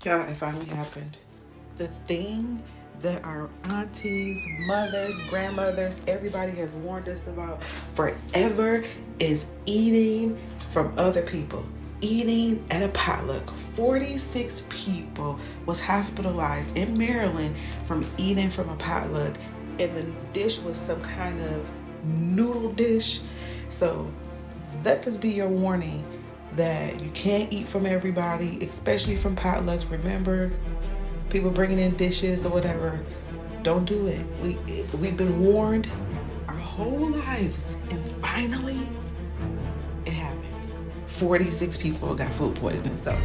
Y'all, it finally happened. The thing that our aunties, mothers, grandmothers, everybody has warned us about forever is eating from other people. Eating at a potluck. 46 people was hospitalized in Maryland from eating from a potluck, and the dish was some kind of noodle dish. So let this be your warning that you can't eat from everybody, especially from potlucks. Remember, people bringing in dishes or whatever. Don't do it. We've been warned our whole lives, and finally it happened. 46 people got food poisoning. So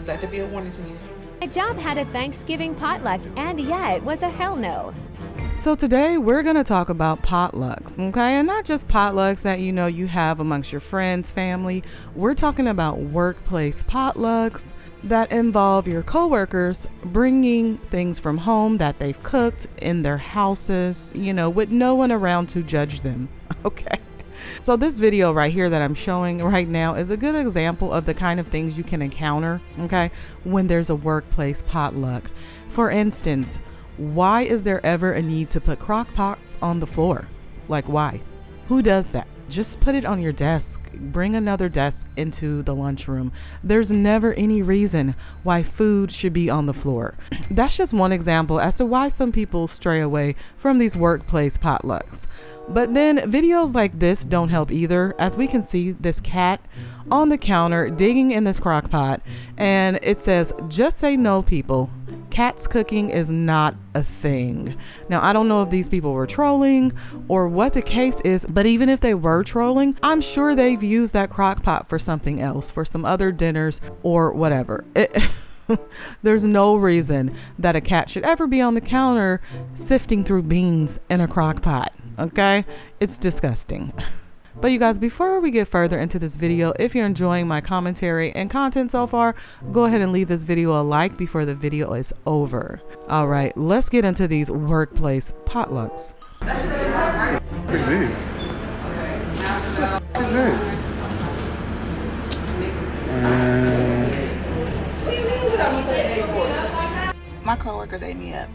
let there be a warning to you. My job had a Thanksgiving potluck, and yeah, it was a hell no. So today we're going to talk about potlucks, okay? And not just potlucks that you have amongst your friends, family. We're talking about workplace potlucks that involve your coworkers bringing things from home that they've cooked in their houses, with no one around to judge them, okay? So this video right here that I'm showing right now is a good example of the kind of things you can encounter, okay, when there's a workplace potluck. For instance, why is there ever a need to put crock pots on the floor? Like, why? Who does that? Just put it on your desk. Bring another desk into the lunchroom. There's never any reason why food should be on the floor. That's just one example as to why some people stray away from these workplace potlucks. But then videos like this don't help either, as we can see this cat on the counter digging in this crock pot, and it says, "Just say no, people. Cats cooking is not a thing." Now, I don't know if these people were trolling or what the case is, but even if they were trolling, I'm sure they've used that crock pot for something else, for some other dinners or whatever. There's no reason that a cat should ever be on the counter sifting through beans in a crock pot, okay? It's disgusting. But you guys, before we get further into this video, if you're enjoying my commentary and content so far, go ahead and leave this video a like before the video is over. All right, let's get into these workplace potlucks. Pretty big. What's that? My coworkers ate me up.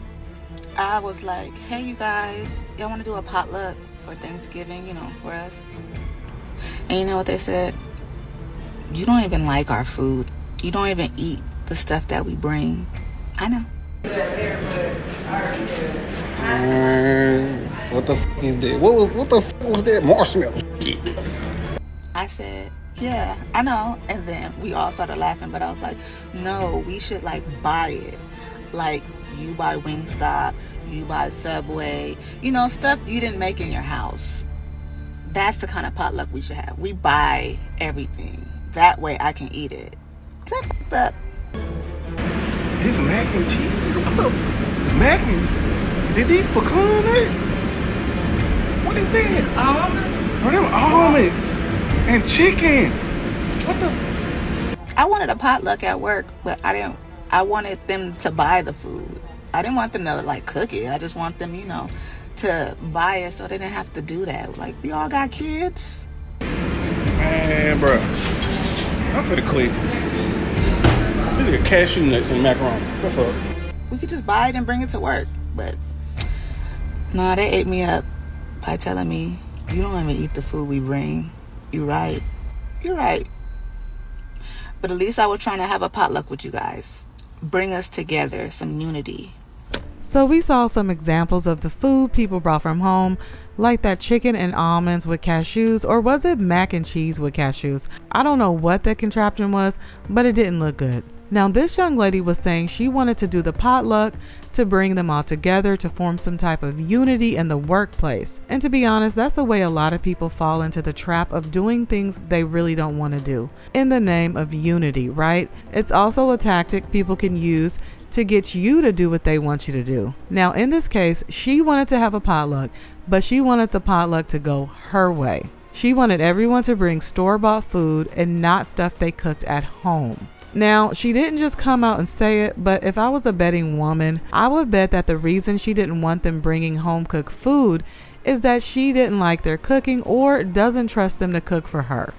I was like, hey, you guys, y'all want to do a potluck for Thanksgiving, for us? And you know what they said? You don't even like our food. You don't even eat the stuff that we bring. I know. What the f is that? What the f was that marshmallow shit? I said, yeah, I know. And then we all started laughing, but I was like, no, we should buy it. Like, you buy Wingstop, you buy Subway, stuff you didn't make in your house. That's the kind of potluck we should have. We buy everything. That way I can eat it. Is that fucked up? This mac and cheese? What the? Mac and cheese? Did these pecan nuts? What is that? Almonds? Are them almonds? And chicken? What the? I wanted a potluck at work, but I wanted them to buy the food. I didn't want them to cook it. I just want them, to buy it so they didn't have to do that. We all got kids. Man, bro. I'm finna quit. Look at cashew nuts and macaroni. What the fuck? We could just buy it and bring it to work. But no, they ate me up by telling me, you don't even eat the food we bring. You're right. You're right. But at least I was trying to have a potluck with you guys. Bring us together, some unity. So we saw some examples of the food people brought from home, like that chicken and almonds with cashews, or was it mac and cheese with cashews? I don't know what that contraption was, but it didn't look good. Now, this young lady was saying she wanted to do the potluck to bring them all together to form some type of unity in the workplace. And to be honest, that's the way a lot of people fall into the trap of doing things they really don't want to do in the name of unity, right? It's also a tactic people can use to get you to do what they want you to do. Now, in this case, she wanted to have a potluck, but she wanted the potluck to go her way. She wanted everyone to bring store-bought food and not stuff they cooked at home. Now, she didn't just come out and say it, but if I was a betting woman, I would bet that the reason she didn't want them bringing home-cooked food is that she didn't like their cooking or doesn't trust them to cook for her.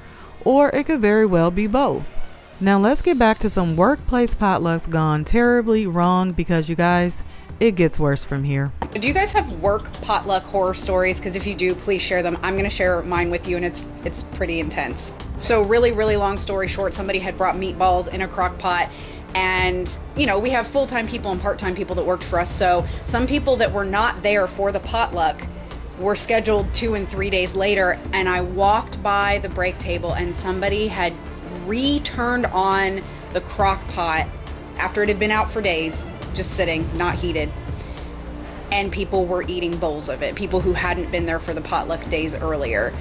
Or it could very well be both. Now let's get back to some workplace potlucks gone terribly wrong, because you guys, it gets worse from here. Do you guys have work potluck horror stories? Because if you do, please share them. I'm going to share mine with you, and it's pretty intense. So really, really long story short, somebody had brought meatballs in a crock pot. And, you know, we have full-time people and part-time people that worked for us. So some people that were not there for the potluck were scheduled 2 and 3 days later. And I walked by the break table and somebody had returned on the crock pot after it had been out for days, just sitting, not heated. And people were eating bowls of it. People who hadn't been there for the potluck days earlier.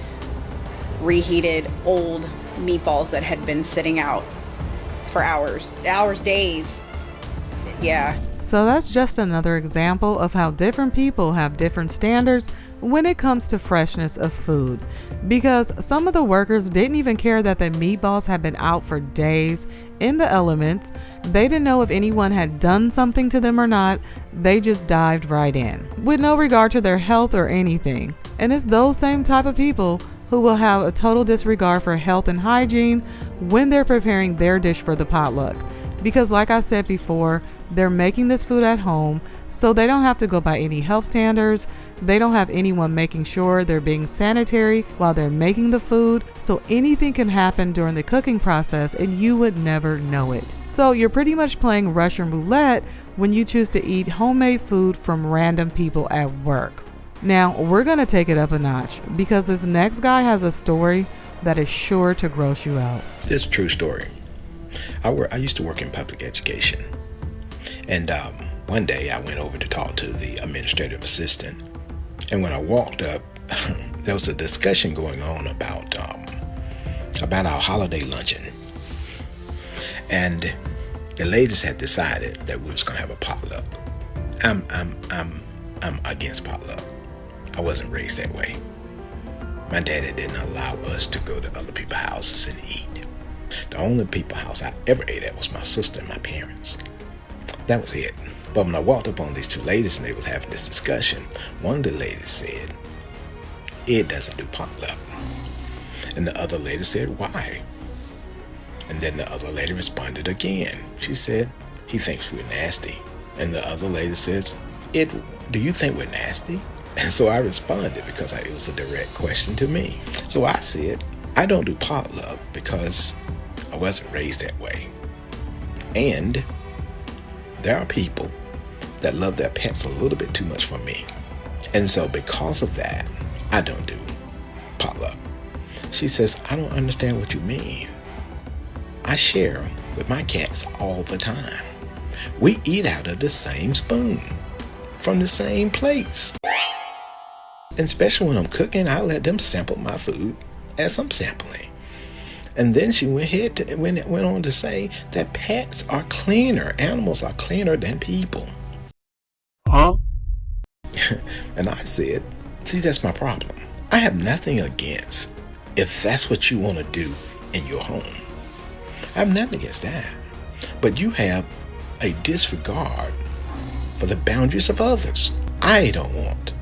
Reheated old meatballs that had been sitting out for hours, days. Yeah. So that's just another example of how different people have different standards when it comes to freshness of food. Because some of the workers didn't even care that the meatballs had been out for days in the elements. They didn't know if anyone had done something to them or not. They just dived right in with no regard to their health or anything. And it's those same type of people who will have a total disregard for health and hygiene when they're preparing their dish for the potluck. Because like I said before, they're making this food at home, so they don't have to go by any health standards. They don't have anyone making sure they're being sanitary while they're making the food. So anything can happen during the cooking process and you would never know it. So you're pretty much playing Russian roulette when you choose to eat homemade food from random people at work. Now, we're going to take it up a notch because this next guy has a story that is sure to gross you out. This is a true story. I used to work in public education. And one day I went over to talk to the administrative assistant. And when I walked up, there was a discussion going on about our holiday luncheon. And the ladies had decided that we was going to have a potluck. I'm against potluck. I wasn't raised that way. My daddy didn't allow us to go to other people's houses and eat. The only people's house I ever ate at was my sister and my parents. That was it. But when I walked up on these two ladies and they was having this discussion, one of the ladies said, "It doesn't do potluck." And the other lady said, "Why?" And then the other lady responded again. She said, "He thinks we're nasty." And the other lady says, "Do you think we're nasty?" And so I responded because it was a direct question to me. So I said, I don't do potluck because I wasn't raised that way. And there are people that love their pets a little bit too much for me. And so because of that, I don't do potluck. She says, "I don't understand what you mean. I share with my cats all the time. We eat out of the same spoon, from the same plates. And especially when I'm cooking, I let them sample my food as I'm sampling." And then she went on to say that pets are cleaner, animals are cleaner than people. Huh? And I said, see, that's my problem. I have nothing against if that's what you want to do in your home. I have nothing against that. But you have a disregard for the boundaries of others. I don't want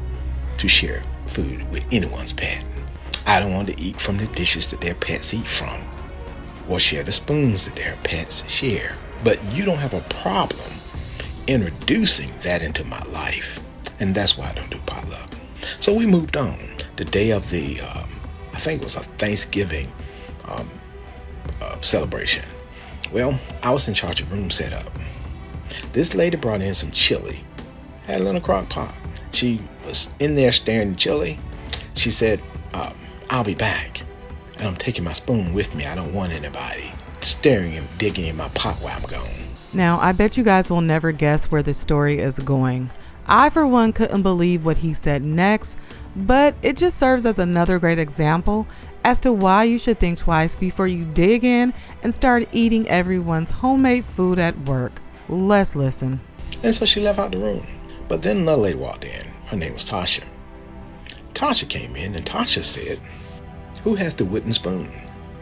to share food with anyone's pet. I don't want to eat from the dishes that their pets eat from or share the spoons that their pets share. But you don't have a problem introducing that into my life. And that's why I don't do potluck. So we moved on. The day of the, I think it was a Thanksgiving celebration. Well, I was in charge of room setup. This lady brought in some chili, had a little crock pot. She was in there stirring chili. She said, "I'll be back. And I'm taking my spoon with me. I don't want anybody staring and digging in my pot while I'm gone." Now, I bet you guys will never guess where this story is going. I, for one, couldn't believe what he said next, but it just serves as another great example as to why you should think twice before you dig in and start eating everyone's homemade food at work. Let's listen. And so she left out the room. But then another lady walked in. Her name was Tasha. Tasha came in and Tasha said, "Who has the wooden spoon?"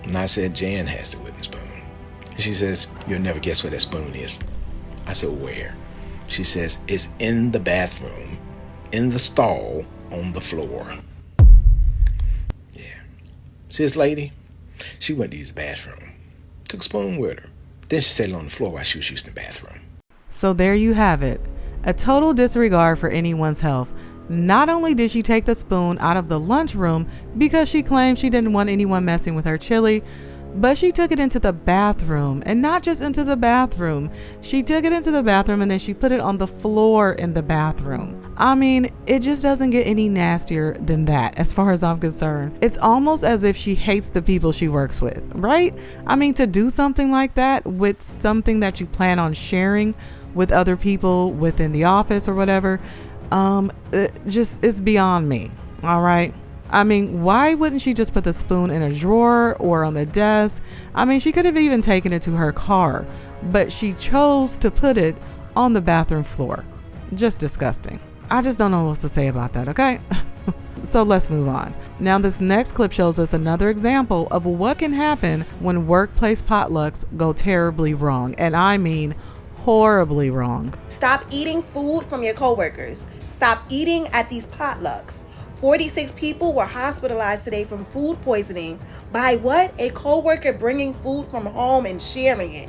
And I said, "Jan has the wooden spoon." And she says, "You'll never guess where that spoon is." I said, "Where?" She says, "It's in the bathroom, in the stall, on the floor." Yeah. See this lady? She went to use the bathroom. Took a spoon with her. Then she set it on the floor while she was using the bathroom. So there you have it. A total disregard for anyone's health. Not only did she take the spoon out of the lunchroom because she claimed she didn't want anyone messing with her chili, but she took it into the bathroom. And not just into the bathroom. She took it into the bathroom and then she put it on the floor in the bathroom. I mean, it just doesn't get any nastier than that as far as I'm concerned. It's almost as if she hates the people she works with, right? I mean, to do something like that with something that you plan on sharing with other people within the office or whatever, it's beyond me. All right. I mean, why wouldn't she just put the spoon in a drawer or on the desk? I mean, she could have even taken it to her car, but she chose to put it on the bathroom floor. Just disgusting. I just don't know what else to say about that, okay? So let's move on. Now, this next clip shows us another example of what can happen when workplace potlucks go terribly wrong. And I mean horribly wrong. Stop eating food from your coworkers. Stop eating at these potlucks. 46 people were hospitalized today from food poisoning by what? A coworker bringing food from home and sharing it.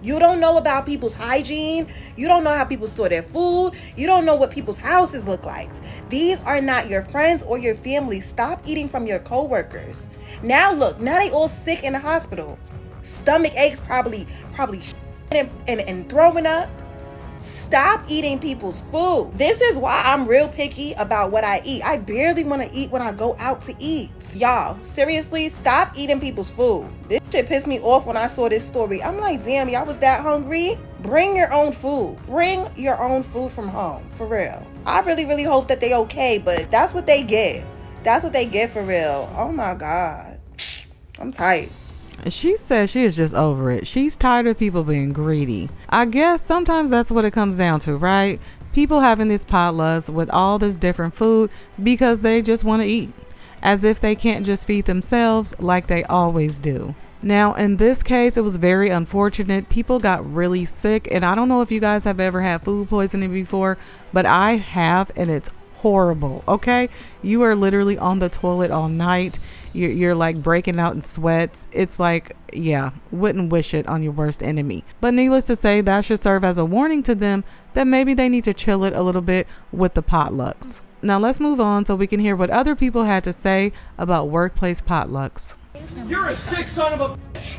You don't know about people's hygiene. You don't know how people store their food. You don't know what people's houses look like. These are not your friends or your family. Stop eating from your coworkers. Now look, now they all sick in the hospital. Stomach aches, probably and throwing up. Stop eating people's food. This is why I'm real picky about what I eat. I barely want to eat when I go out to eat. Y'all, seriously, stop eating people's food. This shit pissed me off when I saw this story. I'm like, damn, y'all was that hungry? Bring your own food. Bring your own food from home, for real. I really hope that they okay, but that's what they get. That's what they get for real. Oh my God. I'm tight. She says she is just over it. She's tired of people being greedy. I guess sometimes that's what it comes down to, right? People having these potlucks with all this different food because they just want to eat, as if they can't just feed themselves like they always do. Now, in this case, it was very unfortunate. People got really sick, and I don't know if you guys have ever had food poisoning before, but I have, and it's horrible. Okay, you are literally on the toilet all night. You're like breaking out in sweats. It's like, yeah, wouldn't wish it on your worst enemy. But needless to say, that should serve as a warning to them that maybe they need to chill it a little bit with the potlucks. Now let's move on so we can hear what other people had to say about workplace potlucks. You're a sick son of a bitch.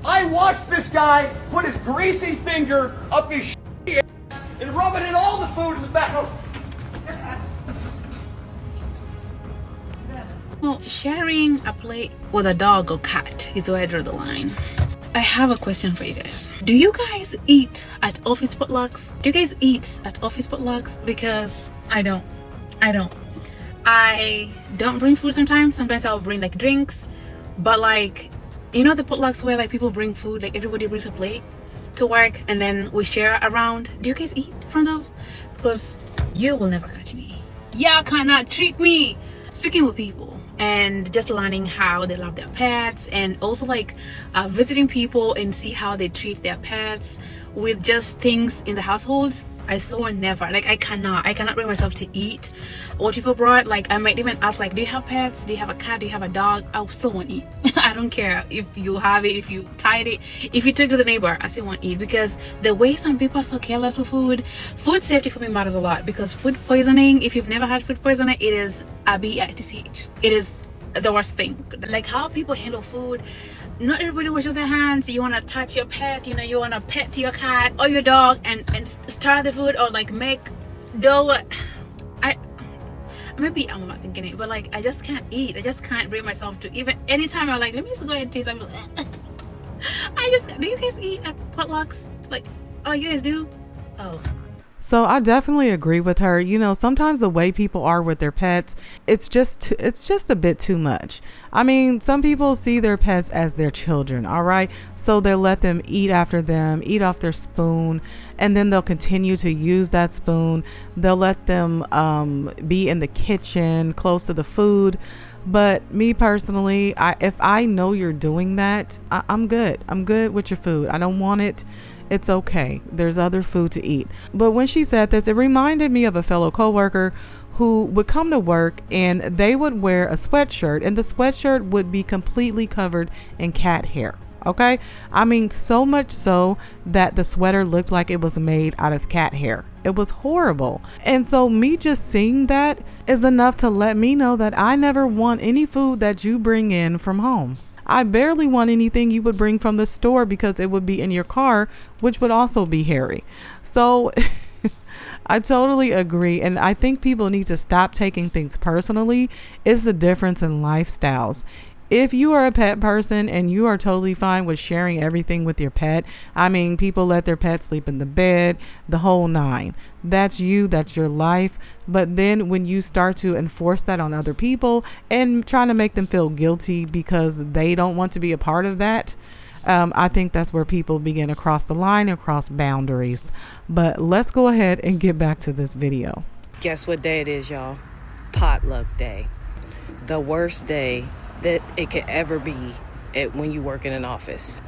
I watched this guy put his greasy finger up his ass and rub it in all the food in the back. Well, sharing a plate with a dog or cat is where I draw the line. I have a question for you guys. Do you guys eat at office potlucks? Do you guys eat at office potlucks? Because I don't. I don't bring food sometimes. Sometimes I'll bring like drinks. But like, you know the potlucks where like people bring food, like everybody brings a plate to work and then we share around. Do you guys eat from those? Because you will never catch me. Y'all cannot trick me. Speaking with people and just learning how they love their pets, and also like visiting people and see how they treat their pets with just things in the household. I swore never. Like I cannot bring myself to eat what people brought. Like I might even ask, like, do you have pets? Do you have a cat? Do you have a dog? I still won't eat. I don't care if you have it, if you tied it, if you took it to the neighbor, I still won't eat. Because the way some people are so careless with food safety for me matters a lot. Because food poisoning, if you've never had food poisoning, it is a BITCH. It is the worst thing. Like how people handle food. Not everybody washes their hands. You want to touch your pet, you want to pet your cat or your dog and stir the food or like make dough. Maybe I'm not thinking it, but like I just can't eat. I just can't bring myself to. Even anytime I'm like, let me just go ahead and taste. I'm like, do you guys eat at potlucks? Like, oh, you guys do? Oh. So I definitely agree with her. Sometimes the way people are with their pets, it's just a bit too much. I mean, some people see their pets as their children, all right? So they'll let them eat after them, eat off their spoon, and then they'll continue to use that spoon. They'll let them be in the kitchen close to the food. But me personally, if I know you're doing that, I'm good. I'm good with your food. I don't want it. It's okay. There's other food to eat. But when she said this, it reminded me of a fellow coworker who would come to work and they would wear a sweatshirt, and the sweatshirt would be completely covered in cat hair. Okay, I mean, so much so that the sweater looked like it was made out of cat hair. It was horrible. And so me just seeing that is enough to let me know that I never want any food that you bring in from home. I barely want anything you would bring from the store because it would be in your car, which would also be hairy. So I totally agree. And I think people need to stop taking things personally. It's the difference in lifestyles. If you are a pet person and you are totally fine with sharing everything with your pet, I mean, people let their pets sleep in the bed, the whole nine. That's you, that's your life. But then when you start to enforce that on other people and trying to make them feel guilty because they don't want to be a part of that, I think that's where people begin to cross the line and cross boundaries. But let's go ahead and get back to this video. Guess what day it is, y'all? Potluck day. The worst day that it could ever be when you work in an office.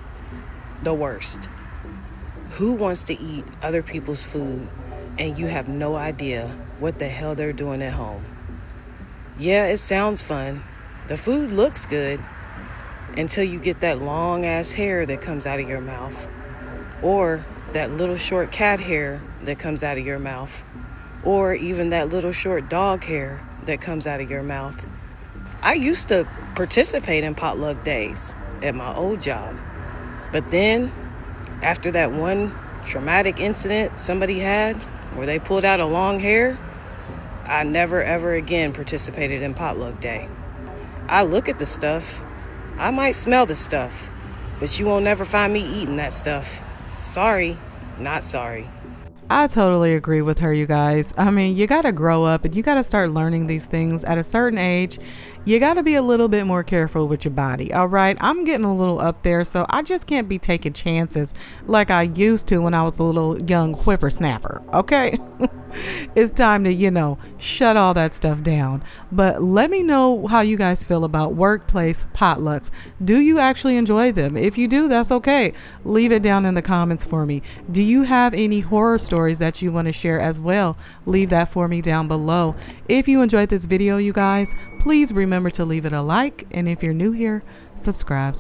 The worst. Who wants to eat other people's food and you have no idea what the hell they're doing at home? Yeah, it sounds fun. The food looks good until you get that long ass hair that comes out of your mouth, or that little short cat hair that comes out of your mouth, or even that little short dog hair that comes out of your mouth. I used to participate in potluck days at my old job. But then, after that one traumatic incident somebody had where they pulled out a long hair, I never ever again participated in potluck day. I look at the stuff, I might smell the stuff, but you won't never find me eating that stuff. Sorry, not sorry. I totally agree with her, you guys. I mean, you got to grow up and you got to start learning these things at a certain age. You got to be a little bit more careful with your body. All right. I'm getting a little up there, so I just can't be taking chances like I used to when I was a little young whippersnapper. Okay. It's time to, shut all that stuff down. But let me know how you guys feel about workplace potlucks. Do you actually enjoy them? If you do, that's okay. Leave it down in the comments for me. Do you have any horror stories that you want to share as well? Leave that for me down below. If you enjoyed this video, you guys, please remember to leave it a like. And if you're new here, subscribe.